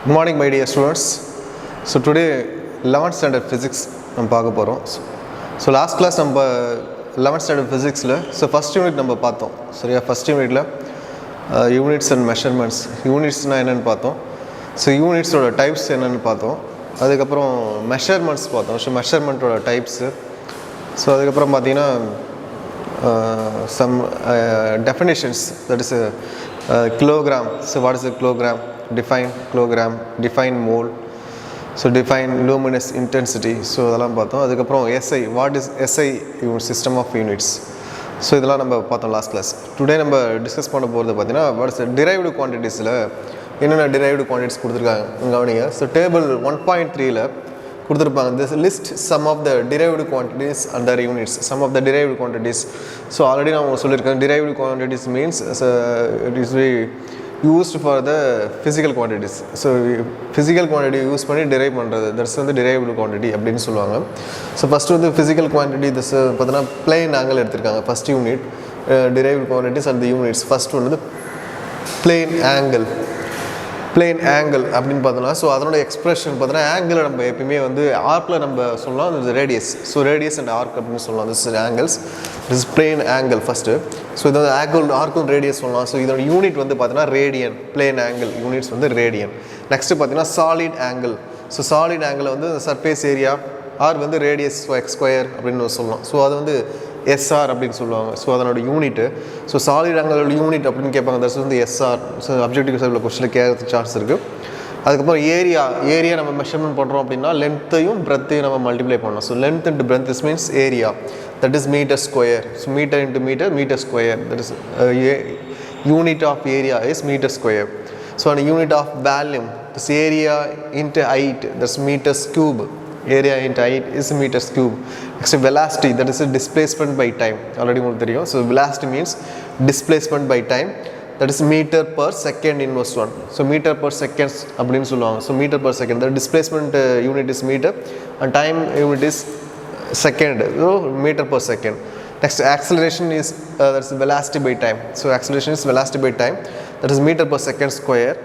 Good morning, my dear students. So today 11th standard physics நம்ம பார்க்க போகிறோம். So last class நம்ம 11th standard physicsல ஸோ ஃபஸ்ட் யூனிட் நம்ம பார்த்தோம். சரியா, ஃபஸ்ட் யூனிட்டில் யூனிட்ஸ் அண்ட் மெஷர்மெண்ட்ஸ், யூனிட்ஸ்னால் என்னென்னு பார்த்தோம். ஸோ யூனிட்ஸோட டைப்ஸ் என்னென்னு பார்த்தோம். அதுக்கப்புறம் மெஷர்மெண்ட்ஸ் பார்த்தோம். So மெஷர்மெண்ட்டோட types. ஸோ அதுக்கப்புறம் பார்த்தீங்கன்னா some definitions, that is a kilogram. So what is a kilogram? Define kilogram, define mole, so define luminous intensity. So அதெல்லாம் பார்த்தோம். அதுக்கப்புறம் SI, what is SI system of units. So இதெல்லாம் நம்ம பார்த்தோம் last class. Today நம்ம discuss பண்ண போகிறது பார்த்தீங்கன்னா வாட் இஸ் டிரைவ்டு குவான்டிட்டிஸில் என்னென்ன டிரைவ்டு குவான்டிட்டிஸ் கொடுத்துருக்காங்க கவனிங்க. ஸோ டேபிள் 1.3ல கொடுத்துருப்பாங்க. This list some of the derived quantities and their units. Some of the derived quantities. So already நான் உங்களுக்கு சொல்லியிருக்கேன், derived quantities means it is very used for the physical quantities. So physical quantity use பண்ணி derive பண்ணுறது, that's வந்து derived quantity அப்படின்னு சொல்லுவாங்க. So first வந்து physical quantity this பார்த்தீங்கன்னா பிளேன் ஆங்கிள் எடுத்திருக்காங்க. First unit derived quantities and the units. First ஒன்று வந்து பிளேன் ஆங்கிள். பிளேன் ஆங்கிள் அப்படின்னு பார்த்தோன்னா ஸோ அதனோட எக்ஸ்பிரஷன் பார்த்தோன்னா ஆங்கிளை நம்ம எப்பயுமே வந்து ஆர்க்கில் நம்ம சொல்லலாம், அது radius. So radius and arc அப்படின்னு சொல்லலாம். This angles, this plane angle first. So இது வந்து ஆர்க்கும் ரேடியஸ் சொல்லலாம். ஸோ இதோட யூனிட் வந்து பார்த்தீங்கன்னா ரேடியன். பிளேன் ஆங்கிள் யூனிட்ஸ் வந்து ரேடியன். நெக்ஸ்ட்டு பார்த்தீங்கன்னா solid angle. So solid angle வந்து சர்ஃபேஸ் ஏரியா ஆர் வந்து ரேடியஸ் எக்ஸ் ஸ்கொயர் அப்படின்னு சொல்லலாம். ஸோ அது வந்து எஸ்ஆர் அப்படின்னு சொல்லுவாங்க. ஸோ அதனோட யூனிட்டு. ஸோ சாலிட் ஆங்கிளோட யூனிட் அப்படின்னு கேட்பாங்க. தட்ஸ் வந்து எஸ்ஆர். ஸோ அப்ஜெக்டிவ் சைடில் கொஸ்டினில் கேட்கறதுக்கு சான்ஸ் இருக்குது. அதுக்கப்புறம் ஏரியா நம்ம மெஷர்மெண்ட் பண்ணுறோம் அப்படின்னா லென்த்தையும் பிரெத்தையும் நம்ம மல்டிப்ளை பண்ணணும். So length into breadth is means area, that is metre square. So metre into metre square, that is unit of area is metre square. So அந்த unit of volume this area into height, that's metres cube. Area into height is meters cube. Next velocity, that is a displacement by time. Already உங்களுக்கு தெரியும். So velocity means displacement by time, that is meter per second inverse 1. So meter per seconds அப்படின்னு சொல்லுவாங்க. So meter per second, the displacement unit is meter and time unit is second. So meter per second. Next acceleration is that is velocity by time. So acceleration is velocity by time, that is meter per second square.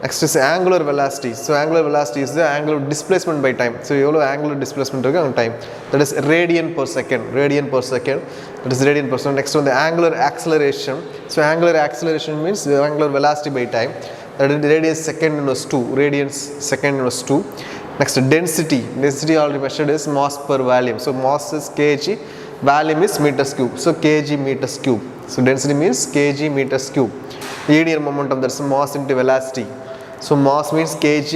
Next is angular velocity. So angular velocity is the angular displacement by time. So எவ்வளோ angular displacement இருக்கு on time, that is radian per second. Radian per second, that is radian per second. Next one, the angular acceleration. So angular acceleration means the angular velocity by time, that is radius second inverse 2. Radians second inverse 2. Next density. Density already measured is mass per volume. So mass is kg, volume is meters cube. So kg meters cube. So density means kg meters cube. Linear momentum, that's mass into velocity. So mass means kg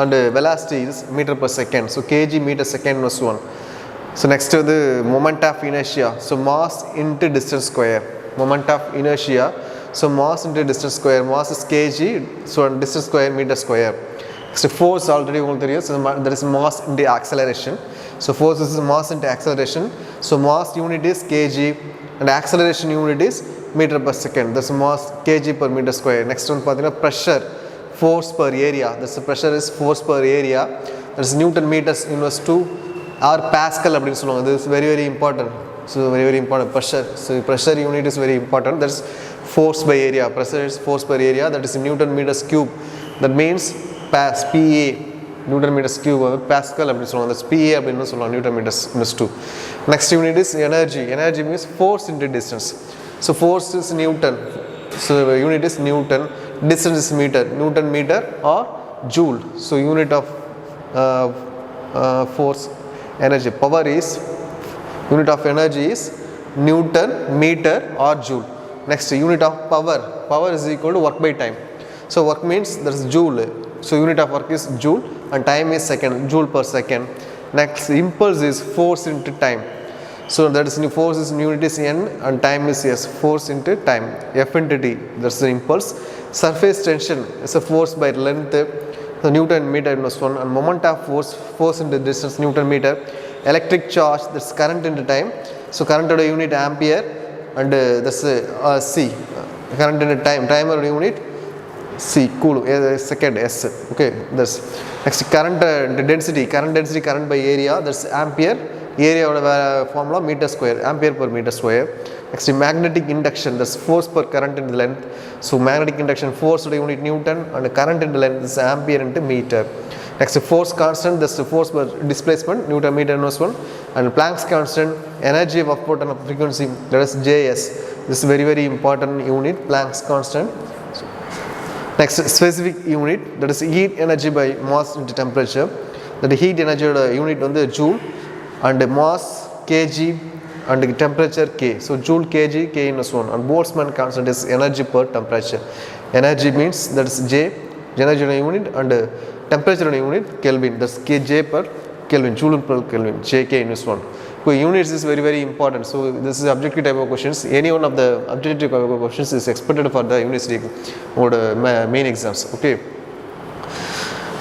and velocity is meter per second. So kg meter second was 1. So next to the moment of inertia. So mass into distance square. Moment of inertia. So mass into distance square. Mass is kg. So distance square meter square. Next force already உங்களுக்கு தெரியும். So there is mass into acceleration. So force is mass into acceleration. So mass unit is kg and acceleration unit is meter per second. That's mass kg per meter square. Next one பார்த்தீங்கன்னா pressure. Force per area, that's the pressure is force per area, that is Newton meters inverse 2 or Pascal அப்படின்னு சொல்லுவாங்க. This is very important. So very important pressure. So pressure unit is very important. That is force by area. Pressure is force per area, that is Newton meters cube. That means PA, Newton meters cube, Pascal அப்படின்னு சொல்லுவாங்க. That's PA அப்படின்னு சொல்லுவாங்க, Newton meters inverse 2. Next unit is energy. Energy means force into distance. So force is Newton. So unit is Newton. Distance is meter. Newton meter or joule. So unit of force, energy, power is, unit of energy is Newton meter or joule. Next unit of power. Power is equal to work by time. So work means there is joule. So unit of work is joule and time is second, joule per second. Next impulse is force into time. So that is force is unit is n and time is s. Force into time, F into t, that's the impulse. Surface tension is a force by length, the Newton meter inverse 1, and moment of force into distance, Newton meter. Electric charge, that's current into time. So current to the unit ampere and that's C. Current into time or unit C, cool, second S. Okay, that's next current density. Current by area, that's ampere. Area formula meter square, ampere per meter square. Next, magnetic induction, that's force per current into length. So magnetic induction, force to unit Newton, and current into length is ampere into meter. Next, force constant, that's the force per displacement, Newton meter inverse 1. And Planck's constant, energy of photon of frequency, that is Js. This is very very important unit, Planck's constant. Next, specific unit, that is heat energy by mass into temperature. That heat energy unit on the joule, and mass kg, and temperature K. So joule kg, K inverse 1. And Boltzmann constant is energy per temperature. Energy means that is J, energy unit, and temperature unit Kelvin, that's Kj per Kelvin, joule per Kelvin, JK inverse 1. So units is very very important. So this is objective type of questions. Any one of the objective type of questions is expected for the university or the main exams. Okay.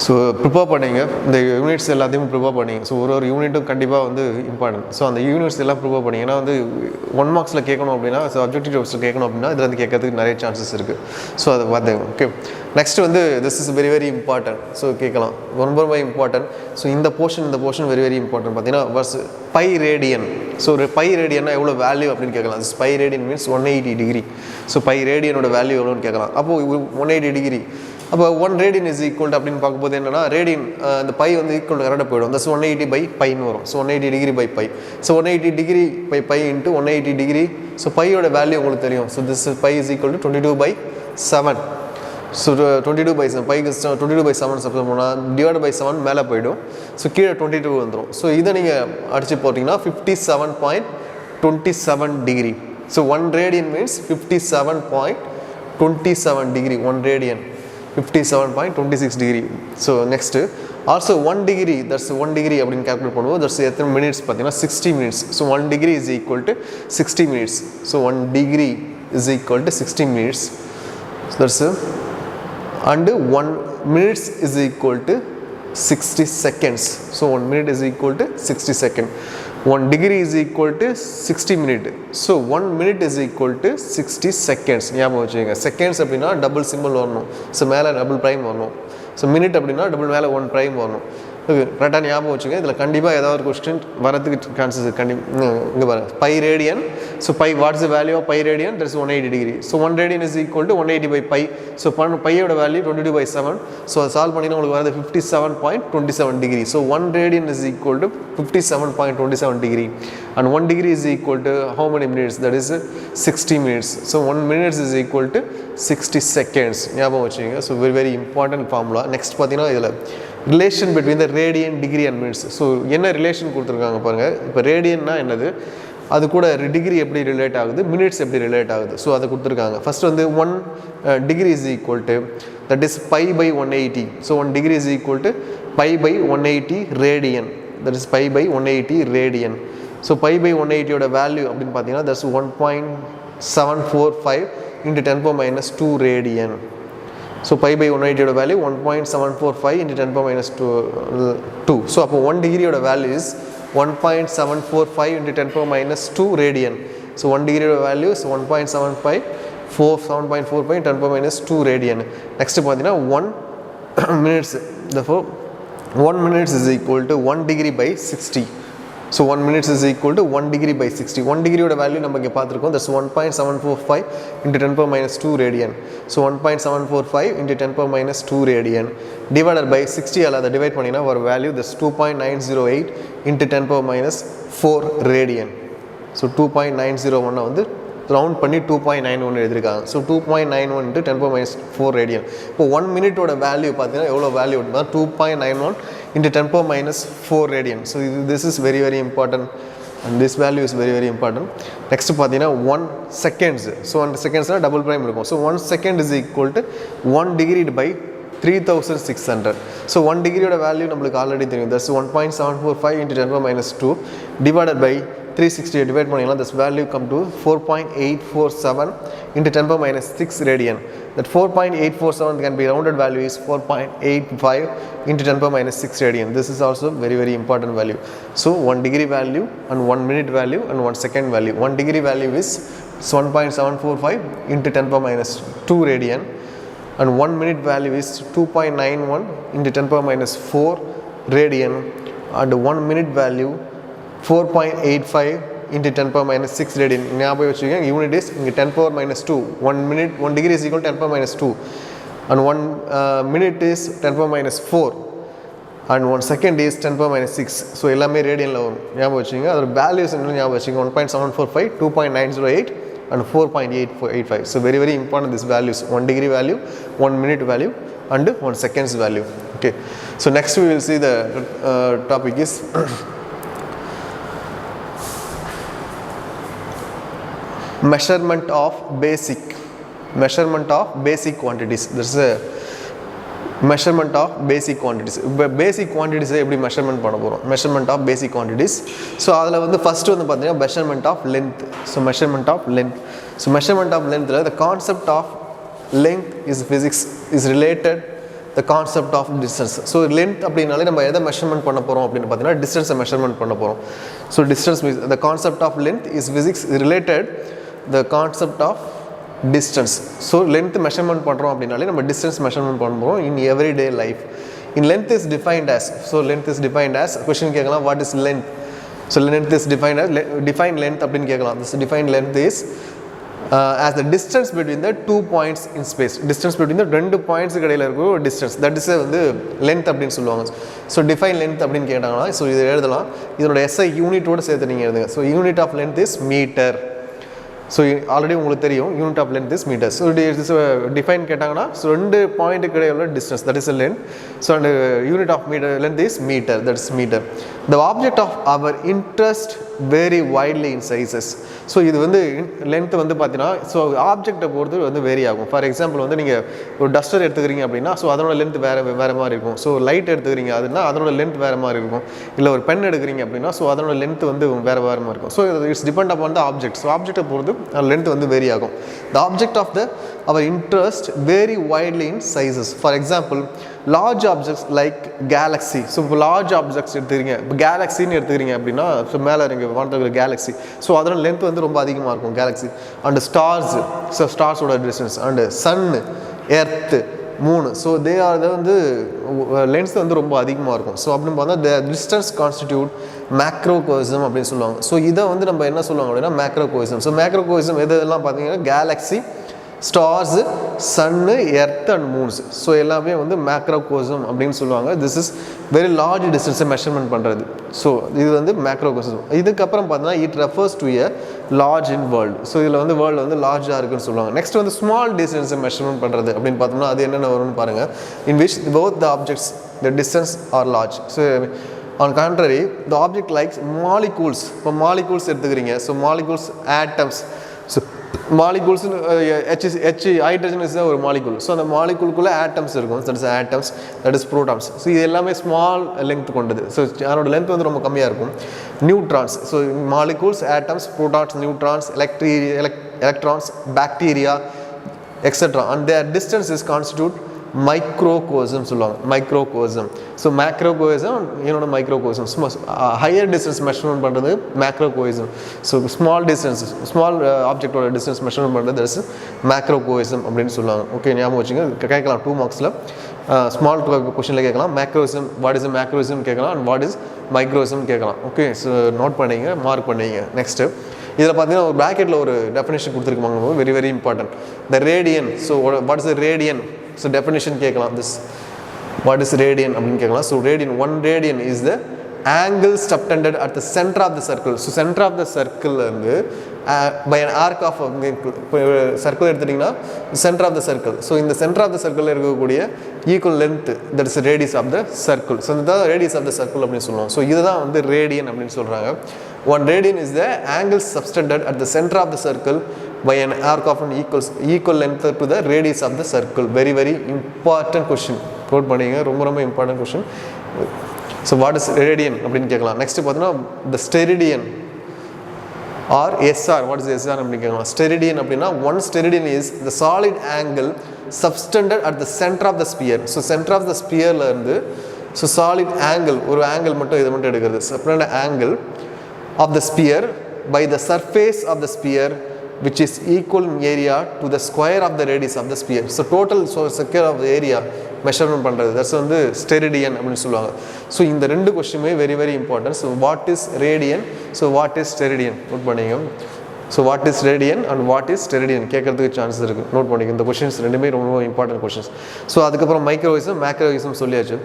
So prepare பண்ணிங்க, இந்த units எல்லாத்தையும் prepare பண்ணிங்க. So ஒரு யூனிட்டும் கண்டிப்பாக வந்து important. So அந்த units எல்லாம் prepare பண்ணிங்க. ஏன்னா வந்து 1 மார்க்ஸில் கேட்கணும் அப்படின்னா, ஸோ அப்ஜெக்டிவ் டைப்ஸில் கேட்கணும் அப்படின்னா இதில் வந்து கேட்கறதுக்கு நிறைய சான்சஸ் இருக்குது. ஸோ அதை பார்த்துங்க. ஓகே, நெக்ஸ்ட் வந்து this is very very important. So கேட்கலாம், ரொம்ப ரொம்ப இம்பார்ட்டன்ட். ஸோ இந்த போர்ஷன் வெரி வெரி இம்பார்ட்டன்ட். பார்த்தீங்கன்னா வர்ஸ் பை ரேடியன். ஸோ ஒரு பை ரேடியன்னா எவ்வளோ வேல்யூ அப்படின்னு கேட்கலாம். Pi radian means 180 degree. So pi ரேடியனோட வேல்யூ எவ்வளோன்னு கேட்கலாம். அப்போது 180 டிகிரி, அப்போ 1 ரேடியன் இஸ் ஈக்குவல் அப்படின்னு பார்க்கும்போது என்னன்னா, ரேடியன் இந்த பை வந்து ஈக்குவல் கரெக்டாக போயிடும். தஸ் 180 பை பைன்னு வரும். So 180 degree by pi. So 180 degree by pi into 180 degree. So பையோட வேல்யூ உங்களுக்கு தெரியும். So this pi is equal to 22/7. So 22/7 பைக்கு 22/7 சப்ஸ்ட் பண்ணால் டிவைட் பை 7 மேலே போயிடும். ஸோ கீழே 22 வந்துடும். ஸோ இதை நீங்கள் அடித்து போட்டிங்கன்னா 57.27 degree. So 1 radian means 57.27 degree. 1 radian 57.26 degree. So next, also 1 degree, that's 1 degree அப்படின்னு calculate பண்ணுவோம். that's எத்தனை minutes பார்த்தீங்கன்னா 60 minutes. So 1 degree is equal to 60 minutes. So 1 degree is equal to 60 minutes. So that's and 1 minutes is equal to 60 seconds. So 1 minute is equal to 60 seconds. 1 degree is equal to 60 minutes. So 1 minute is equal to 60 seconds. ஞாபகம் வச்சுக்கோங்க. Seconds அப்படின்னா double simple வரணும். So மேலே double prime வரணும். So minute அப்படின்னா double மேலே 1 prime வரணும். கரெக்டாக ஞாபகம் வச்சுக்கோங்க. இதில் கண்டிப்பாக ஏதாவது ஒரு கொஸ்டின் வரதுக்கு சான்சஸ் இங்கே பாருங்கள். Pi radian. So pi what's the value of pi radian? That's 180 degree. So 1 radian is equal to 180 by pi. So பையோட வேல்யூ 22/7. ஸோ அதை சால்வ் பண்ணிங்கன்னா உங்களுக்கு வரது 57.27 degree. So 1 radian is equal to 57.27 degree. And 1 degree is equal to how many minutes? That is 60 minutes. So 1 minute is equal to 60 seconds. ஞாபகம் வச்சுக்கோங்க. So very very important formula. Next பார்த்தீங்கன்னா இதில் relation between the radian, degree and minutes. So என்ன relation கொடுத்துருக்காங்க பாருங்கள். இப்போ ரேடியன்னா என்னது, அது கூட டிகிரி எப்படி ரிலேட் ஆகுது, மினிட்ஸ் எப்படி ரிலேட் ஆகுது, ஸோ அதை கொடுத்துருக்காங்க. ஃபஸ்ட் வந்து 1 degree is equal to that is pi by 180. So 1 degree is equal to pi by 180 radian. That is pi by 180 radian. So pi by 180யோட வேல்யூ அப்படின்னு பார்த்தீங்கன்னா that's 1.745 into 10⁻²2 radian. So pi by 180யோட value 1.745 into 10⁻²2. So அப்போ 1 டிகிரியோட value is 1.745 into 10⁻² radian. So 1 டிகிரியோட value is 7.45 10⁻² radian. Next பார்த்தீங்கன்னா 1 minutes. Therefore 1 minutes is equal to 1 degree by 60. So 1 minutes is equal to 1 degree by 60. 1 degree value நம்ம இங்கே பார்த்துருக்கோம். That's 1.745 into 10⁻² radian. So 1.745 into 10⁻² radian divided by 60. அதை divide பண்ணினா ஒரு value that's 2.908 into 10⁻4 radian. So 2.901 வந்து round பண்ணி 2.91 எழுதிருக்காங்க. So 2.91 into 10⁻4 radian. இப்போ 1 மினிட்டோட வேல்யூ பார்த்தீங்கன்னா எவ்வளோ வேல்யூ அப்படின்னா 2.91 into 10⁻4 radian. So this is very very important and this value is very very important. Next பார்த்தீங்கன்னா 1 seconds. So 1 secondsனா டபுள் ப்ரைம் இருக்கும். So 1 second is equal to 1 degree by 3600. So 1 டிகிரியோட value நம்மளுக்கு already தெரியும். That's 1.745 into 10⁻². divided by 360 divide பண்ணிங்கன்னா this value come to 4.847 into 10⁻6 radian. That 4.847 can be rounded value is 4.85 into 10⁻6 radian. This is also very very important value. So 1 degree value and 1 minute value and 1 second value. 1 degree value is 1.745 into 10⁻2 radian and 1 minute value is 2.91 into 10⁻4 radian and 1 minute value 4.85 into 10 power minus 6 radian. ஞாபகம் வச்சுக்கோங்க, unit is இங்கே 10 power minus 2. 1 degree is equal to 10 power minus 2 and 1 minute is 10 power minus 4 and 1 second is 10 power minus 6. So எல்லாமே ரேடியனில் வரும். ஞாபகம் வச்சுக்கோங்க. அதோட values என்ன ஞாபகம் வச்சுக்கோங்க, 1.745, 2.908 and 4.885. So very very important these values, 1 degree value, 1 minute value and 1 seconds value. Okay, so next we will see the topic is measurement of basic quantities. This is a measurement of basic quantities. Basic quantities எப்படி measurement பண்ண போறோம், measurement of basic quantities. So அதுல வந்து first வந்து பாத்தீங்கன்னா measurement of length. So measurement of length, the concept of length is related the concept of distance. So length அப்படினாலே நம்ம எதை measurement பண்ண போறோம் அப்படினு பாத்தீங்கன்னா distance measurement பண்ண போறோம். So distance means the concept of length is related the concept of distance. So length measurement பண்றோம் அப்படினாலே நம்ம distance measurement பண்ணுறோம் in everyday life. In length is defined as, question கேட்கலாம், what is length? So length is defined as, define length அப்படினு கேட்கலாம். This defined length is as the distance between the 2 points in space. Distance between the 2 points இடையில இருக்கிற ஒரு distance, that is வந்து length அப்படினு சொல்லுவாங்க. So define length அப்படினு கேட்டாங்கன்னா so இத எழுதலாம். இதோட SI யூனிட்டோட சேர்த்து நீங்க எழுதுங்க. So unit of length is meter. So already உங்களுக்கு தெரியும் unit of length is meter. So this define கேட்டாங்கன்னா so 2 பாயிண்ட் இடையில distance, that is the length. So and unit of meter length is meter, that is meter. The object of our interest vary widely in sizes. So இது வந்து length வந்து பார்த்தீங்கன்னா so ஆப்ஜெக்டை பொறுத்து வந்து vary ஆகும். For example வந்து நீங்கள் ஒரு டஸ்டர் எடுத்துக்கிறீங்க அப்படின்னா ஸோ அதனோட லென்த் வேறு மாதிரி இருக்கும். ஸோ லைட் எடுத்துக்கிறீங்க அதுனா அதனோட லென்த் வேறு மாதிரி இருக்கும். இல்லை ஒரு பென் எடுக்கிறீங்க அப்படின்னா ஸோ அதனோட லென்த் வந்து வேறு மாதிரி இருக்கும். So it's depend upon the object. So ஆப்ஜெக்டை பொறுத்து லென்த் வந்து வேரி ஆகும். The object of our interest vary widely in sizes. For example, large objects like galaxy. So large objects எடுத்துக்கிறீங்க, இப்போ கேலக்ஸின்னு எடுத்துக்கிறீங்க அப்படின்னா ஸோ மேலே இங்கே வானத்தில் கேலக்ஸி ஸோ அதோட லென்த் வந்து ரொம்ப அதிகமாக இருக்கும் கேலக்ஸி. அண்ட் ஸ்டார்ஸ், ஸோ ஸ்டார்ஸோட distance and sun, earth, moon, so they are வந்து லென்ஸ் வந்து ரொம்ப அதிகமாக இருக்கும். ஸோ அப்படின்னு பார்த்தா த டிஸ்டன்ஸ் கான்ஸ்டிடியூட் மேக்ரோகோயிசம் அப்படின்னு சொல்லுவாங்க. ஸோ இதை வந்து நம்ம என்ன சொல்லுவாங்க அப்படின்னா மேக்ரோகோயிசம். ஸோ மேக்ரோகோயிசம் எதெல்லாம் பார்த்தீங்கன்னா galaxy, stars, sun, earth and moons, so எல்லாமே வந்து மேக்ரோகோசம் அப்படின்னு சொல்லுவாங்க. திஸ் இஸ் வெரி லார்ஜ் டிஸ்டன்ஸை மெஷர்மெண்ட் பண்ணுறது. ஸோ இது வந்து மேக்ரோகோசம். இதுக்கப்புறம் பார்த்தீங்கன்னா it refers to a large in world. So இதில் வந்து வேர்ல்டு வந்து லார்ஜாக இருக்குன்னு சொல்லுவாங்க. நெக்ஸ்ட் வந்து ஸ்மால் டிஸ்டன்ஸை மெஷர்மெண்ட் பண்ணுறது அப்படின்னு பார்த்தோம்னா அது என்னென்ன வரும்னு பாருங்கள். In which both the objects the distance are large. So on contrary the object likes molecules. இப்போ மாலிகூல்ஸ் எடுத்துக்கிறீங்க. So molecules, atoms. So molecules hydrogen is ஒரு மாலிகூல். ஸோ அந்த மாலிகூலுக்குள்ளே ஆட்டம்ஸ் இருக்கும். That is atoms, that is protons. So இது எல்லாமே small length கொண்டது. So அதனோட லென்த் வந்து ரொம்ப கம்மியாக இருக்கும். Neutrons, so molecules, atoms, protons, neutrons, electrons, bacteria etcetera and their distance is constitute மைக்ரோகோசம் சொல்லுவாங்க. மைக்ரோகோசம். ஸோ மேக்ரோகோசம் இன்னொன்று மைக்ரோகோசம். ஹையர் டிஸ்டன்ஸ் மெஷர்மெண்ட் பண்ணுறது macrocosm. So small distance, small ஆப்ஜெக்டோட டிஸ்டன்ஸ் மெஷர்மெண்ட் பண்ணுறது தட் இஸ் மேக்ரோகோசம் அப்படின்னு சொல்லுவாங்க. ஓகே, ஞாபகம் வச்சுங்க. கேட்கலாம் 2 மார்க்ஸில் ஸ்மால் கொஷனில் கேட்கலாம். மேக்ரோசம், வாட் இஸ் மேக்ரோசம் கேட்கலாம், அண்ட் வாட் இஸ் மைக்ரோசம் கேட்கலாம். ஓகே, ஸோ நோட் பண்ணிங்க, மார்க் பண்ணிங்க. நெக்ஸ்ட்டு இதில் பார்த்தீங்கன்னா ஒரு ப்ராக்கெட்டில் ஒரு டெஃபினேஷன் கொடுத்துருக்காங்க, very very important. The radian. So what is the radian? So definition கேட்கலாம். திஸ் வாட் இஸ் ரேடியன் அப்படின்னு கேட்கலாம். So radian, 1 radian is the angle subtended at the center of the circle. So center of the circle வந்து by an arc of circle எடுத்துட்டிங்கன்னா center of the circle. So இந்த center of the சர்க்கிளில் இருக்கக்கூடிய equal length that is radius of the circle. So இதுதான் radius of the circle அப்படின்னு சொல்லுவோம். So இதுதான் வந்து ரேடியன் அப்படின்னு சொல்கிறாங்க. 1 radian is the angle subtended at the center of the circle by an arc of an equal length to the radius of the circle. Very very important question. Note பண்ணிங்க, ரொம்ப ரொம்ப important question. So what is radian அப்படின்னு கேட்கலாம். Next பார்த்தீங்கன்னா the steradian or SR. What is SR அப்படின்னு கேட்கலாம். ஸ்டெரிடியன் அப்படின்னா 1 steradian is the solid angle subtended at the center of the sphere. So center of the ஸ்பியரில் இருந்து ஸோ சாலிட் ஆங்கிள், ஒரு angle மட்டும் இதை மட்டும் எடுக்கிறது, separate angle of the sphere by the surface of the sphere which is equal in area to the square of the radius of the sphere. So total circle of the area measurement பண்ணுறது that's வந்து ஸ்டெரிடியன் அப்படின்னு சொல்லுவாங்க. So இந்த ரெண்டு கொஸ்டினுமே very very important. So what is radian, so what is steradian note பண்ணிங்க. So what is radian and what is steradian கேட்கறதுக்கு chance இருக்குது, நோட் பண்ணிங்க. இந்த கொஸ்டின்ஸ் ரெண்டுமே ரொம்ப இம்பார்ட்டன்ட் கொஸ்டின்ஸ். ஸோ அதுக்கப்புறம் மைக்ரோவிசம் மேக்ரோவிசம் சொல்லியாச்சு.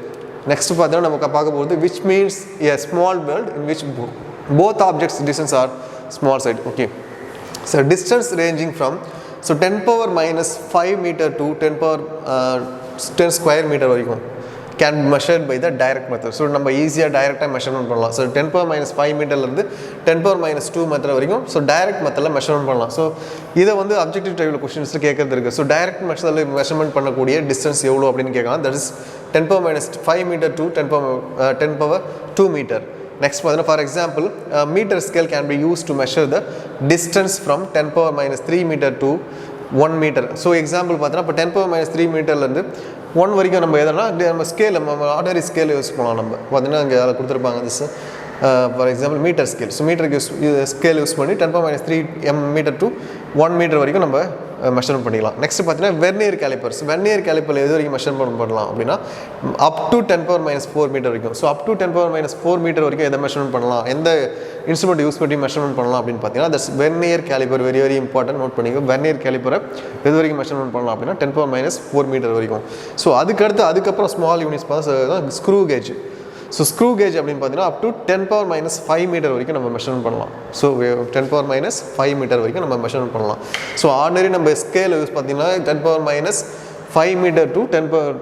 நெக்ஸ்ட் பார்த்தீங்கன்னா நமக்கு பார்க்க போகிறது which means a small world in which both objects distance are small side. Okay, so distance ranging from 10 power minus 5 meter to 10 square meter வரைக்கும் can be measured by the direct method. So நம்ம ஈஸியாக டைரெக்டாக measurement பண்ணலாம். So 10 power minus 5 மீட்டர்லேருந்து 10 power minus 2 method வரைக்கும் so direct மெத்தடில் measurement பண்ணலாம். So இதை வந்து அப்ஜெக்டிவ் டைப்பில் கொஸ்டின்ஸில் கேட்கறது இருக்குது. ஸோ டைரக்ட் மெத்தடில் மெஷர்மெண்ட் பண்ணக்கூடிய டிஸ்டன்ஸ் எவ்வளோ அப்படின்னு கேட்கலாம். That is 10 power minus 5 meter to 10 power 2 meter. Next பார்த்தீங்கன்னா for example meter scale can be use to measure the distance from 10 power minus 3 meter to 1 meter. So example பார்த்தீங்கன்னா இப்போ 10 power minus 3 மீட்டர்லேருந்து 1 வரைக்கும் நம்ம எதனா நம்ம ஸ்கேல் நம்ம ordinary scale use பண்ணலாம். நம்ம பார்த்தீங்கன்னா இங்கே அதில் கொடுத்துருப்பாங்க this for example meter scale. So மீட்டருக்கு ஸ்கேல் யூஸ் பண்ணி 10 power minus 3 meter to 1 meter வரைக்கும் நம்ம மெஷர்மெண்ட் பண்ணிக்கலாம். நெக்ஸ்ட் பார்த்தீங்கன்னா வெர்னியர் கேலிப்பர்ஸ். வெர்னியர் கேலிப்பரில் எது வரைக்கும் மெஷர்மெண்ட் பண்ணலாம் அப்படின்னா up to 10 power minus 4 metre வரைக்கும். So up to 10 power minus 4 metre வரைக்கும் எதை மெஷர்மெண்ட் பண்ணலாம், எந்த இன்ஸ்ட்ருமெண்ட் யூஸ் பண்ணி மெஷர்மெண்ட் பண்ணலாம் அப்படின்னு பார்த்தீங்கன்னா that's vernier caliper. Very very important, note பண்ணிக்கோ. வெர்னியர் கேலிப்பரை எது வரைக்கும் மெஷர்மெண்ட் பண்ணலாம் அப்படின்னா 10 power minus 4 மீட்டர் வரைக்கும். ஸோ அதுக்கப்புறம் ஸ்மால் யூனிட்ஸ் பார்த்தா screw gauge. So screw gauge அப்படின்னு பார்த்தீங்கன்னா up to 10 power minus 5 meter வரைக்கும் நம்ம மெஷர்மெண்ட் பண்ணலாம். ஸோ 10 power minus 5 மீட்டர் வரைக்கும் நம்ம மெஷர்மெண்ட் பண்ணலாம். ஸோ ஆர்டினரி நம்ம ஸ்கேல் யூஸ் பார்த்தீங்கன்னா 10 power minus 5 meter to 10 power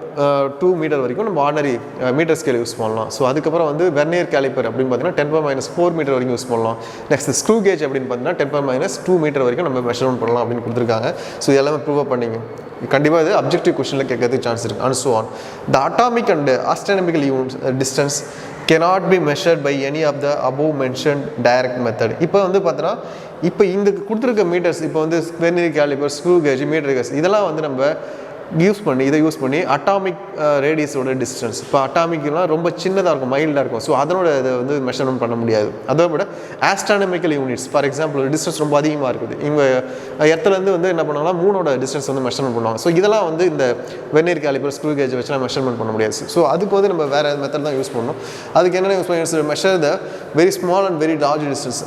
2 meter வரைக்கும் நம்ம ஆர்டினரி மீட்டர் ஸ்கேல் யூஸ் பண்ணலாம். ஸோ அதுக்கப்புறம் வந்து வெர்னியர் கேலிப்பர் அப்படின்னு பார்த்தீங்கன்னா 10 power minus 4 மீட்டர் வரைக்கும் யூஸ் பண்ணலாம். நெக்ஸ்ட் ஸ்க்ரூ கேஜ் அப்படின்னு பார்த்தீங்கன்னா 10 power minus 2 மீட்டர் வரைக்கும் நம்ம மெஷர்மெண்ட் பண்ணலாம் அப்படின்னு கொடுத்துருக்காங்க. ஸோ எல்லாமே ப்ரூவ் பண்ணிங்க. கண்டிப்பாக இது அப்ஜெக்டிவ் கொஸ்டினில் கேட்கறதுக்கு சான்ஸ் இருக்குது. And so on. The atomic and astronomical distance cannot be measured by any of the above mentioned direct method. இப்போ வந்து பார்த்தோன்னா இப்போ இந்த கொடுத்துருக்க மீட்டர்ஸ் இப்போ வந்து vernier calliper, screw gauge, meter gauge இதெல்லாம் வந்து நம்ம இதை யூஸ் பண்ணி அட்டாமிக் ரேடியஸோட டிஸ்டன்ஸ், இப்போ அட்டாமிக்லாம் ரொம்ப சின்னதாக இருக்கும், மைல்டாக இருக்கும். ஸோ அதனோட இதை வந்து மெஷர்மெண்ட் பண்ண முடியாது. அதை விட astronomical units for example distance ரொம்ப அதிகமாக இருக்குது. இங்கே எர்த்துலேருந்து வந்து என்ன பண்ணுவாங்கன்னா 3ஓட டிஸ்டன்ஸ் வந்து மெஷர்மெண்ட் பண்ணுவாங்க. ஸோ இதெல்லாம் வந்து இந்த வெர்னியர் கேலிப்பர், ஸ்க்ரூ கேஜ் வச்சுலாம் மெஷர்மெண்ட் பண்ண முடியாது. ஸோ அதுக்கு வந்து நம்ம வேறு மெத்தட் தான் யூஸ் பண்ணணும். அதுக்கு என்னென்ன யூஸ் பண்ணி measure the very small and very large distance.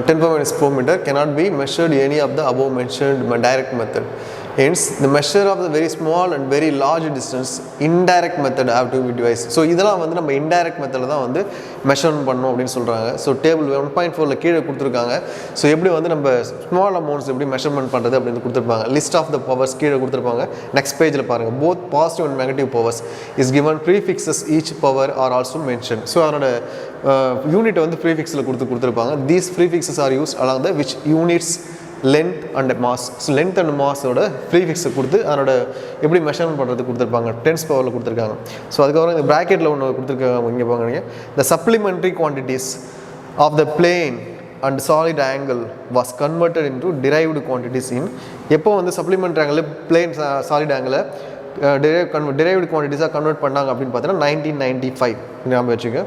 10 power minus 4 meter cannot be measured any of the above mentioned direct method. Hence, the measure of the very small and very large distance indirect method have to be devised. So இதெல்லாம் வந்து நம்ம indirect method தான் வந்து measurement பண்ணணும் அப்படின்னு சொல்கிறாங்க. So table 1.4ல் கீழே கொடுத்துருக்காங்க. ஸோ எப்படி வந்து நம்ம ஸ்மால் அமௌண்ட்ஸ் எப்படி மெஷர்மெண்ட் பண்ணுறது அப்படின்னு கொடுத்துருப்பாங்க. லிஸ்ட் ஆஃப் த பவர்ஸ் கீழே கொடுத்துருப்பாங்க. நெக்ஸ்ட் பேஜில் பாருங்கள். Both positive and negative powers is given prefixes each power are also mention. So அதனோட யூனிட் வந்து ப்ரீஃபிக்ஸில் கொடுத்துருப்பாங்க. These prefixes are use along the which units length and mass. So length and மாஸோட ப்ரீஃபிக்ஸை கொடுத்து அதனோட எப்படி மெஷர்மெண்ட் பண்ணுறது கொடுத்துருப்பாங்க. 10s பவரில் கொடுத்துருக்காங்க. ஸோ அதுக்கப்புறம் இந்த ப்ராக்கெட்டில் ஒன்று கொடுத்துருக்காங்க. இங்கே பாருங்க, the supplementary quantities of the plane and solid angle was converted into derived quantities in. எப்போ வந்து சப்ளிமெண்ட்ரி ஆங்கிள் பிளேன் சாலிட் ஆங்கிளை டிரைவ்டு குவான்டிட்டிஸாக கன்வெர்ட் பண்ணாங்க அப்படின்னு பார்த்தீங்கன்னா 1995 ஞாபகம் வச்சுக்க.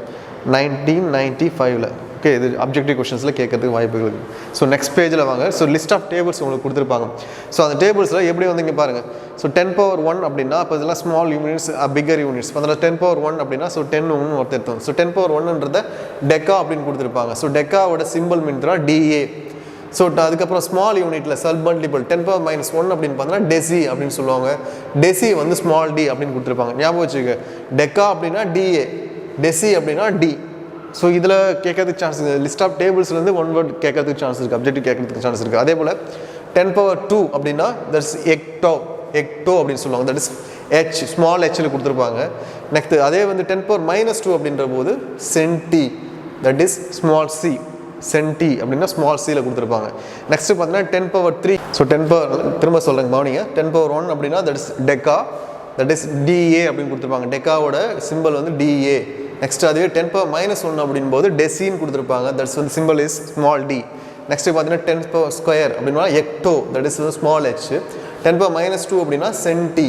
1995ல். ஓகே, இது அப்ஜெக்டிவ் கொஸ்டின்ஸில் கேட்கறதுக்கு வாய்ப்புகள் இருக்குது. ஸோ நெக்ஸ்ட் பேஜில் வாங்க. ஸோ லிஸ்ட் ஆஃப் டேபிள்ஸ் உங்களுக்கு கொடுத்துருப்பாங்க. ஸோ அந்த டேபிள்ஸில் எப்படி வந்து இங்கே பாருங்கள். ஸோ 10 power 1 அப்படின்னா அப்போ இதெல்லாம் ஸ்மால் யூனிட்ஸ், பிக்கர் யூனிட்ஸ். அதில் 10 power 1 அப்படின்னா ஸோ 10 ஒருத்தர் எடுத்தோம். ஸோ 10 power 1ன்றத டெக்கா அப்படின்னு கொடுத்துருப்பாங்க. ஸோ டெக்காவோட சிம்பிள் மீன்ஸ்னா DA. ஸோ அதுக்கப்புறம் ஸ்மால் யூனிட்டில் சப் மல்டிபிள் 10 power minus 1 அப்படின்னு பார்த்தீங்கன்னா டெசி அப்படின்னு சொல்லுவாங்க. டெசி வந்து ஸ்மால் டி அப்படின்னு கொடுத்துருப்பாங்க. ஞாபகம் வச்சுக்க. டெக்கா அப்படின்னா DA, டெசி அப்படின்னா D. ஸோ இதில் கேட்கறதுக்கு சான்ஸ் இருக்குது. லிஸ்ட் ஆஃப் டேபிள்ஸ்லேருந்து ஒன் வேர்ட் கேட்கறதுக்கு சான்ஸ் இருக்குது, அப்ஜெக்டிவ் கேட்கறதுக்கு சான்ஸ் இருக்குது. அதே போல் 10 power 2 அப்படின்னா தட்ஸ் எக்டோ அப்படின்னு சொல்லுவாங்க. தட் இஸ் H, ஸ்மால் ஹெச்சில் கொடுத்துருப்பாங்க. நெக்ஸ்ட் அதே வந்து 10 power minus 2 அப்படின்ற போது சென்டி, தட் இஸ் ஸ்மால் சி. சென்டி அப்படின்னா ஸ்மால் சியில் கொடுத்துருப்பாங்க. நெக்ஸ்ட் பார்த்தீங்கன்னா 10 power 3. ஸோ 10 power திரும்ப சொல்கிறேங்க கவனிங்க. 10 power 1 அப்படின்னா that is deca, that is DA அப்படின்னு கொடுத்துருப்பாங்க. டெக்காவோட சிம்பிள் வந்து DA. நெக்ஸ்ட் அதுவே 10 power minus 1 அப்படின் போது டெசின்னு கொடுத்துருப்பாங்க. தட்ஸ் வந்து simple is small D. Next பார்த்தீங்கன்னா 10 power ஸ்கொயர் அப்படின்னா hecto, that is small H. 10 power minus 2 அப்படின்னா சென்டி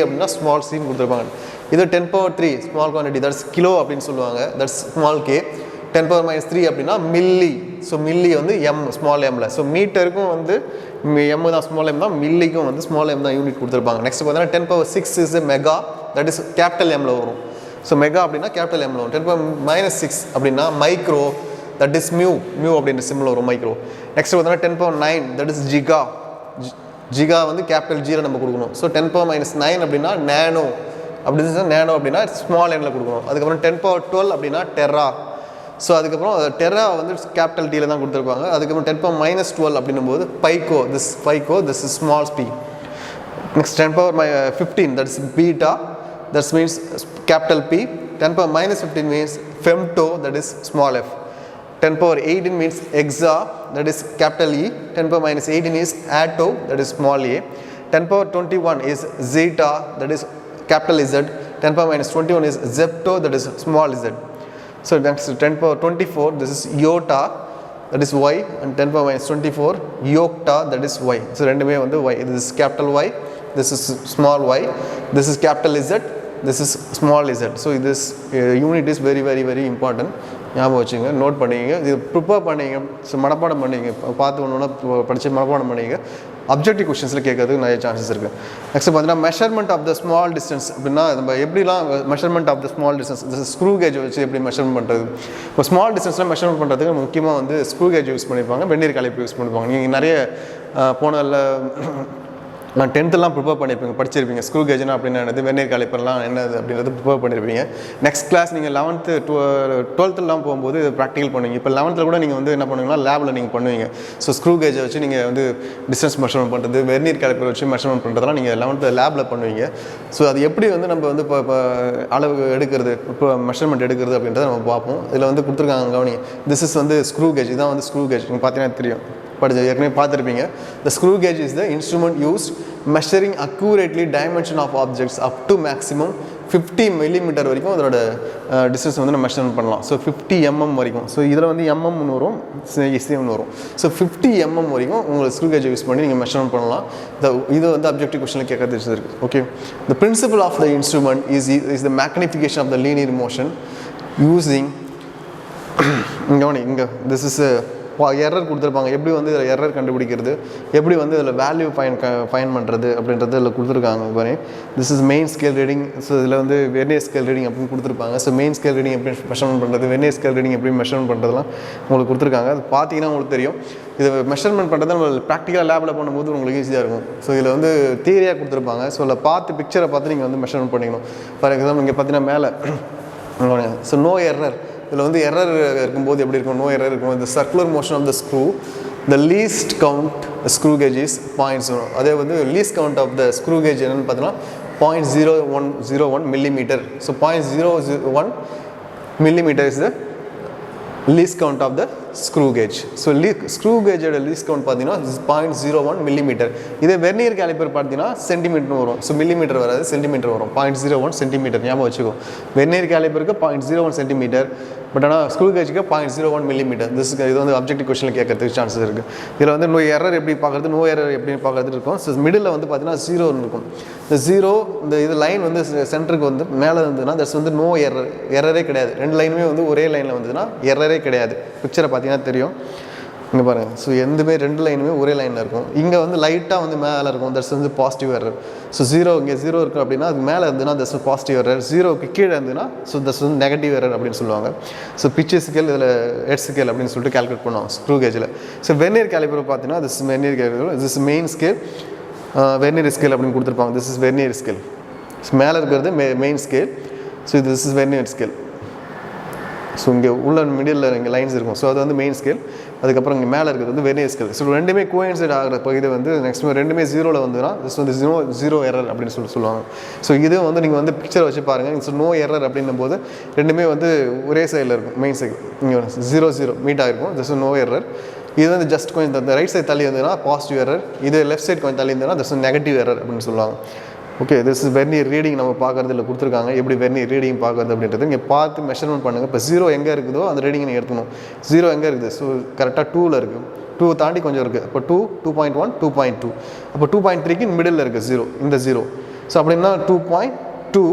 அப்படின்னா ஸ்மால் சின்னு கொடுத்துருப்பாங்க. இது 10 power 3 small quantity, that's kilo அப்படின்னு சொல்லுவாங்க. That's small K. 10 power minus 3 அப்படின்னா மில்லி, ஸோ மில்லி வந்து எம் ஸ்மால் எம்மில். ஸோ மீட்டருக்கும் வந்து எம் தான் ஸ்மால் எம் தான், மில்லிக்கும் வந்து ஸ்மால் எம் தான் யூனிட் கொடுத்துருப்பாங்க. நெக்ஸ்ட் பார்த்தீங்கன்னா 10⁻6 is mega, that is capital எம்மில் வரும். ஸோ மெகா அப்படின்னா கேபிட்டல் எம்மில் வரும். 10⁻6 அப்படின்னா மைக்ரோ, தட் இஸ் மியூ அப்படின்ற சிம்பிள் வரும் மைக்ரோ. நெக்ஸ்ட் பார்த்தீங்கன்னா 10⁻9 தட் இஸ் ஜிகா, ஜிகா வந்து கேபிட்டல் ஜீரோ நம்ம கொடுக்கணும். ஸோ 10⁻9 அப்படின்னா நேனோ, அப்படின்னு நேனோ அப்படின்னா ஸ்மால் எண்ணில் கொடுக்கணும். அதுக்கப்புறம் 10⁻12 அப்படின்னா டெரா. ஸோ அதுக்கப்புறம் டெரா வந்து கேபிட்டல் டீல தான் கொடுத்துருப்பாங்க. அதுக்கப்புறம் 10⁻−12 அப்படின்னும் போது pico, this is small P. Next 10⁻15 that is peta, that means capital P. 10⁻−15 means femto, that is small F. 10⁻18 means exa, that is capital E. 10⁻18 is atto, that is small a. 10⁻21 is zeta, that is capital Z. 10⁻21 is zepto, that is small z. So next 10⁻24, this is iota, that is y, and 10⁻24 iocta, that is y. So ரெண்டுமே வந்து y. This is capital Y, this is small y, this is capital Z, this is small z. So this unit is very very very important. ஞாபகம் வச்சுங்க, note பண்ணிங்க, இது prepare பண்ணிங்க, so மனப்பாடம் பண்ணிங்க, பார்த்து ஒன்று படித்து மனப்பாடம் பண்ணிங்க. அப்ஜெக்டிவ் கொஸ்டின்ஸில் கேட்கறதுக்கு நிறைய சான்சஸ் இருக்குது. நெக்ஸ்ட் பார்த்தீங்கன்னா measurement of the small distance அப்படின்னா நம்ம எப்படிலாம் measurement of the small distance screw gauge வச்சு எப்படி மெஷர்மெண்ட் பண்ணுறது. இப்போ ஸ்மால் டிஸ்டன்ஸ்லாம் மெஷர்மெண்ட் பண்ணுறதுக்கு முக்கியமாக வந்து ஸ்க்ரூ கேஜ் யூஸ் பண்ணியிருப்பாங்க, வெந்நீர் கலைப்பு யூஸ் பண்ணியிருப்பாங்க. நீங்கள் நிறைய போனதில் நான் 10th ப்ரிப்பேர் பண்ணியிருப்பீங்க, படிச்சிருப்பீங்க ஸ்க்ரூ கேஜ்னா அப்படின்னா என்னது, வெந்நீர் கலைப்பெல்லாம் என்னது அப்படின்றது ப்ரிப்பேர் பண்ணியிருப்பீங்க. நெக்ஸ்ட் கிளாஸ் நீங்கள் 11th 12th போகும்போது ப்ராக்டிகல் பண்ணுவீங்க. இப்போ 11th கூட நீங்கள் வந்து என்ன பண்ணுவீங்கன்னா லேபில் நீங்கள் பண்ணுவீங்க. ஸோ ஸ்க்ரூ கேஜை வச்சு நீங்கள் வந்து டிஸ்டன்ஸ் மெஷர்மெண்ட் பண்ணுறது, வெந்நீர் கலைப்பை வச்சு மெஷர்மெண்ட் பண்ணுறதுலாம் நீங்கள் 11th லேபில் பண்ணுவீங்க. ஸோ அது எப்படி வந்து நம்ம வந்து இப்போ அளவு எடுக்கிறது, இப்போ மெஷர்மெண்ட் எடுக்கிறது அப்படின்றத நம்ம பார்ப்போம். இதில் வந்து கொடுத்துருக்காங்க கவனி, திஸ் இஸ் வந்து ஸ்க்ரூ கேஜ், இதான் வந்து ஸ்க்ரூ கேஜ். நீங்கள் பார்த்தீங்கன்னா தெரியும், ஏற்கனவே பார்த்துருப்பீங்க. The screw gauge is the instrument used measuring accurately dimension of objects up to maximum 50 millimeter வரைக்கும் அதோட டிஸ்டன்ஸ் வந்து நம்ம மெஷர்மெண்ட் பண்ணலாம். ஸோ 50 mm வரைக்கும். ஸோ இதில் வந்து எம்எம்னு வரும், எஸ்எம்னு வரும். ஸோ 50 mm வரைக்கும் உங்களுக்கு ஸ்க்ரூ கேஜை யூஸ் பண்ணி நீங்கள் மெஷர்மெண்ட் பண்ணலாம். இது வந்து அப்ஜெக்டிவ் கொஸ்டினில் கேட்கறது இருக்குது. Okay, the principle of the instrument is the magnification of the linear motion using இங்கே this is எரர் கொடுத்துருப்பாங்க. எப்படி வந்து இதில் எரர் கண்டுபிடிக்கிறது, எப்படி வந்து இதில் வேல்யூ ஃபைன் பண்ணுறது அப்படின்றது இதில் கொடுத்துருக்காங்க. பாரு, this is main scale reading. So இதில் வந்து வெர்னியர் ஸ்கேல் ரீடிங் அப்படின்னு கொடுத்துருப்பாங்க. ஸோ மெயின் ஸ்கேல் ரீடிங் எப்படி மெஷர்மெண்ட் பண்ணுறது, வெர்னியர் ஸ்கேல் ரீடிங் எப்படி மெஷர்மெண்ட் பண்ணுறதுலாம் உங்களுக்கு கொடுத்துருக்காங்க. அது பார்த்தீங்கன்னா உங்களுக்கு தெரியும். இது மெஷர்மெண்ட் பண்ணுறது நம்ம ப்ராக்டிக்கலாக லேபில் பண்ணும்போது உங்களுக்கு ஈஸியாக இருக்கும். ஸோ இதில் வந்து தியரியாக கொடுத்துருப்பாங்க. ஸோ இதில் பார்த்து பிக்சரை பார்த்து நீங்கள் வந்து மெஷர்மெண்ட் பண்ணிக்கணும். ஃபார் எக்ஸாம்பிள் இங்கே பார்த்தீங்கன்னா மேலே ஸோ நோ எரர், இதில் வந்து எரர் இருக்கும்போது எப்படி இருக்கும், நோ எரர் இருக்கும். இந்த circular motion of the screw, the least count screw gauge is 0.0. அதே வந்து least count of the screw gauge என்னென்னு பார்த்தீங்கன்னா 0.0101 millimeter. So 0.001 millimeter is the least count of the screw gauge. So screw gauge least count பார்த்தீங்கன்னா 0.01 millimeter. இதே vernier calliper பார்த்தீங்கன்னா centimetre வரும். So millimetre வராது, centimetre வரும். 0.01 சென்டிமீட்டர் ஞாபகம் வச்சுக்கோ. வெர்னியர் கேலிப்பருக்கு 0.01 சென்டிமீட்டர், பட் ஆனால் ஸ்க்ரூ கேஜுக்கு 0.01 millimeter. இது வந்து அப்ஜெக்டிவ் கொஸ்டினில் கேட்கறதுக்கு சான்சஸ் இருக்குது. இதில் வந்து நோ எரர் எப்படி பார்க்குறது, நோ எரர் எப்படி பார்க்குறது இருக்கும். ஸோ மிடில் வந்து பார்த்தீங்கன்னா 0 இருக்கும். இந்த 0 இந்த இது லைன் வந்து சென்டருக்கு வந்து மேலே இருந்ததுன்னா தட்ஸ் வந்து நோ எரர், எரரே கிடையாது. ரெண்டு லைனுமே வந்து ஒரே லைனில் வந்ததுன்னா எரரே கிடையாது. பிக்சரை பார்த்தீங்கன்னா தெரியும், இங்கே பாருங்கள். ஸோ எந்தமே ரெண்டு லைனுமே ஒரே லைனில் இருக்கும். இங்கே வந்து லைட்டாக வந்து மேலே இருக்கும், தட்ஸ் வந்து பாசிட்டிவ் எரர். ஸோ 0 இங்கே 0 இருக்குது அப்படின்னா அது மேலே இருந்ததுன்னா தட்ஸ் பாசிட்டிவ் எரர். 0க்கு கீழே இருந்ததுன்னா ஸோ தட்ஸ் வந்து நெகட்டிவ் எரர் அப்படின்னு சொல்லுவாங்க. ஸோ பிச் ஸ்கேல் இதில் ஹெட் ஸ்கேல் அப்படின்னு சொல்லிட்டு கால்குலேட் பண்ணுவாங்க ஸ்க்ரூ கேஜில். ஸோ வெர்னியர் கேலிப்பர் பார்த்தீங்கன்னா this vernier calliper, this main scale, vernier scale அப்படின்னு கொடுத்துருப்பாங்க. This is vernier scale. So மேலே இருக்கிறது main scale. So this is vernier scale. So இங்கே உள்ள மிடில் இங்கே லைன்ஸ் இருக்கும். ஸோ அது வந்து மெயின் ஸ்கேல். அதுக்கப்புறம் இங்கே மேலே இருக்கிறது வந்து வெர்னியர் ஸ்கேல். ஸோ ரெண்டுமே கோயின்சைட் ஆகிற பகுதி வந்து நெக்ஸ்ட் ரெண்டுமே 0ல் வந்துன்னா திஸ் வந்து ஜீரோ எரர் அப்படின்னு சொல்லுவாங்க. ஸோ இது வந்து நீங்கள் வந்து பிக்சர் வச்சு பாருங்கள். ஸோ நோ எரர் அப்படின்னும் போது ரெண்டுமே வந்து ஒரே சைடில் இருக்கும். மெயின் சைடு இங்கே 0 மீட் ஆகிருக்கும். This no error. இது வந்து ஜஸ்ட் கொஞ்சம் இந்த ரைட் சைடு தள்ளி இருந்ததுன்னா பாசிட்டிவ் எரர், இது லெஃப்ட் சைடு கொஞ்சம் தள்ளி இருந்ததுன்னா திஸ் நெகட்டிவ் எரர் அப்படின்னு சொல்லுவாங்க. Okay, this is vernier reading. நம்ம பார்க்குறது இல்லை கொடுத்துருக்காங்க எப்படி வெர்னியர் ரீடிங் பார்க்குறது அப்படின்றது. இங்கே பார்த்து மெஷர்மெண்ட் பண்ணுங்கள். இப்போ 0 எங்கே இருக்குதோ அந்த ரீடிங் நீங்கள் எடுத்துக்கணும். 0 எங்கே இருக்குது, ஸோ கரெக்டாக 2ல் இருக்குது. 2 தாண்டி கொஞ்சம் இருக்குது. இப்போ 2, 2.1, 2.2. அப்போ 2.3க்கு மிடில் இருக்குது 0, இந்த 0. ஸோ அப்படின்னா 2.2.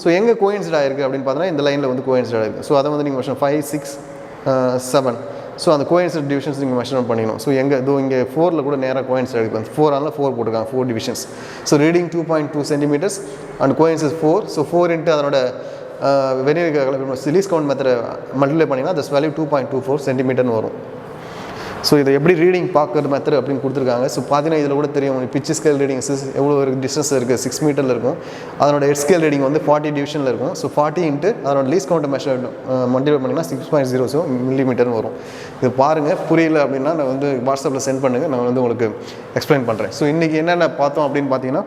ஸோ எங்கே கோயின்சைட் ஆகிருக்கு அப்படின்னு பார்த்தீங்கன்னா இந்த லைனில் வந்து கோயின்சைட் ஆகிருக்கு. ஸோ அதை வந்து நீங்கள் மெஷர் 5, 6, 7. ஸோ அந்த கோயின்சிடன்ட் டிவிஷன்ஸ் நீங்கள் மெஷர்மெண்ட் பண்ணிக்கணும். ஸோ இங்கே 4ல் கூட நேராக கோயின்சிடன்ட் எடுக்கலாம். 4 போட்டிருக்காங்க, 4 divisions. So reading 2.2 centimetres and coins 4. So 4 into அதனோட லீஸ்ட் கவுண்ட் மெத்தடை மல்டிப்ளை பண்ணிங்கன்னா தஸ் வேல்யூ 2.24 சென்டிமீட்டர்னு வரும். ஸோ இதை எப்படி ரீடிங் பார்க்குற மெத்தட் அப்படின்னு கொடுத்துருக்காங்க. ஸோ பார்த்தீங்கன்னா இதில் கூட தெரியும் பிச் ஸ்கேல் ரீடிங்ஸ் எவ்வளோ டிஸ்டன்ஸ் இருக்குது, 6 மீட்டரில் இருக்கும். அதனோட ஹெட் ஸ்கேல் ரீடிங் வந்து 40 டிவிஷனில் இருக்கும். ஸோ 40 இன்ட்டு அதனோட லீஸ்ட் கவுண்ட் மெஷர் மல்டிப்ளை பண்ணிங்கன்னா 6.00 மில்லிமீட்டர்னு வரும். இது பாருங்கள், புரியல அப்படின்னா நான் வந்து வாட்ஸ்அப்பில் சென்ட் பண்ணுங்கள், நான் வந்து உங்களுக்கு எக்ஸ்பிளைன் பண்ணுறேன். ஸோ இன்றைக்கி என்னென்ன பார்த்தோம் அப்படின்னு பார்த்தீங்கன்னா,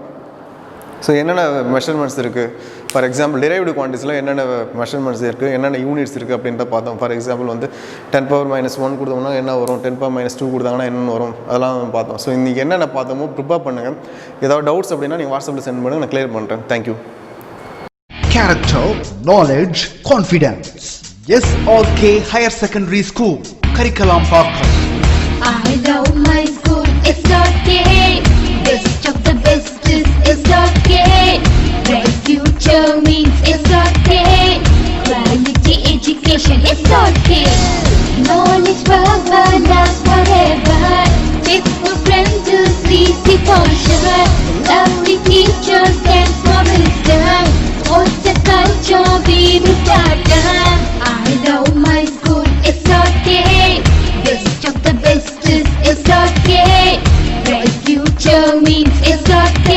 ஸோ என்னென்ன மெஷர்மெண்ட்ஸ் இருக்குது, ஃபார் எக்ஸாம்பிள் டிரைவ்டு குவான்டிட்டிஸில் என்னென்ன மெஷர்மெண்ட்ஸ் இருக்குது, என்னென்ன யூனிட்ஸ் இருக்குது அப்படின்ட்டு பார்த்தோம். ஃபார் எக்ஸாம்பிள் வந்து 10⁻⁻1 கொடுத்தோம்னா என்ன வரும், 10⁻2 கொடுத்தாங்கன்னா என்ன வரும், அதெல்லாம் பார்த்தோம். ஸோ இன்றைக்கி என்னென்ன பார்த்தோமோ ப்ரிப்பேர் பண்ணுங்கள். ஏதாவது டவுட்ஸ் அப்படின்னா நீங்கள் வாட்ஸ்அப்பில் சென்ட் பண்ணுங்கள், நான் கிளியர் பண்ணுறேன். Thank you. Character, knowledge, confidence. SRK Higher Secondary School, Curriculum Parkram. I love my school, SRK. Best of the best is SRK. Bright future means SRK. Quality education, SRK. Knowledge power lasts forever. Faithful friends to see for sure. Lovely teachers and for wisdom. What's the culture we will start? I love my school, SRK. Best of the best is SRK. Bright future means SRK.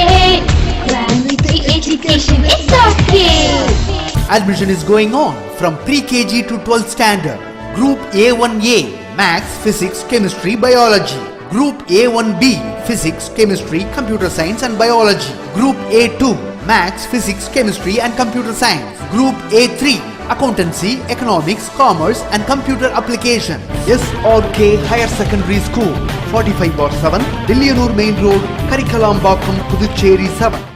Quality education, SRK. Admission is going on from pre-KG to 12th standard. Group A1A, Maths, Physics, Chemistry, Biology. Group A1B, Physics, Chemistry, Computer Science and Biology. Group A2, Maths, Physics, Chemistry and Computer Science. Group A3, Accountancy, Economics, Commerce and Computer Application. SRK Higher Secondary School, 45/7, Dilliyanur Main Road, Karikalambakkam, Puducherry 7.